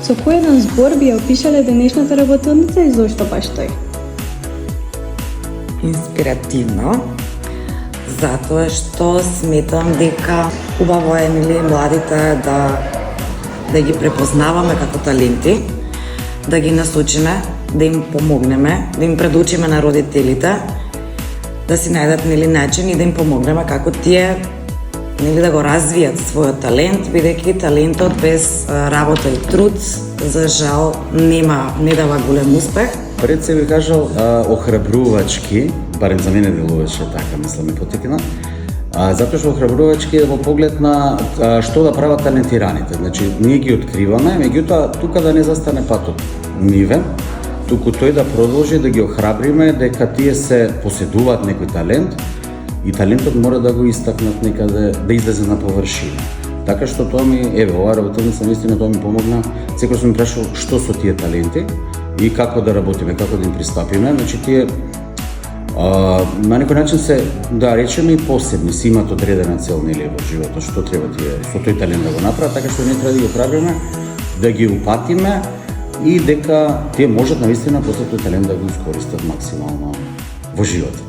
Со кој еден збор би ја опишале денешната работилница и зошто баш тој? Инспиративно, затоа што сметам дека убаво е младите да ги препознаваме како таленти, да ги насочиме, да им помогнеме, да им предучиме на родителите, да си најдат начин и да им помогнеме како тие да го развијат својот талент, бидејќи талентот без работа и труд за жал не дава голем успех. Пред се би кажал охрабрувачки, барем за мене делуваше така, мислам и потекна, затоа што охрабрувачки е во поглед на што да прават талентираните. Значи, ние ги откриваме, меѓутоа тука да не застане патот нивен, туку тој да продолжи да ги охрабриме дека тие се поседуваат некој талент и талентот мора да го истакнат некаде, да излезе на површина. Така што тоа ми, оваа работилница наистина тоа ми помогна. Секој сум ми прашал што со тие таленти и како да работиме, како да им пристапиме. Значи тие на некој начин се, да речеме, и посебни, си имат одредена цел во животот, што треба тие со тој талент да го направат, така што ние треба да ги охрабриме, да ги упатиме и дека тие можат наистина после тој талент да го искористат максимално во животот.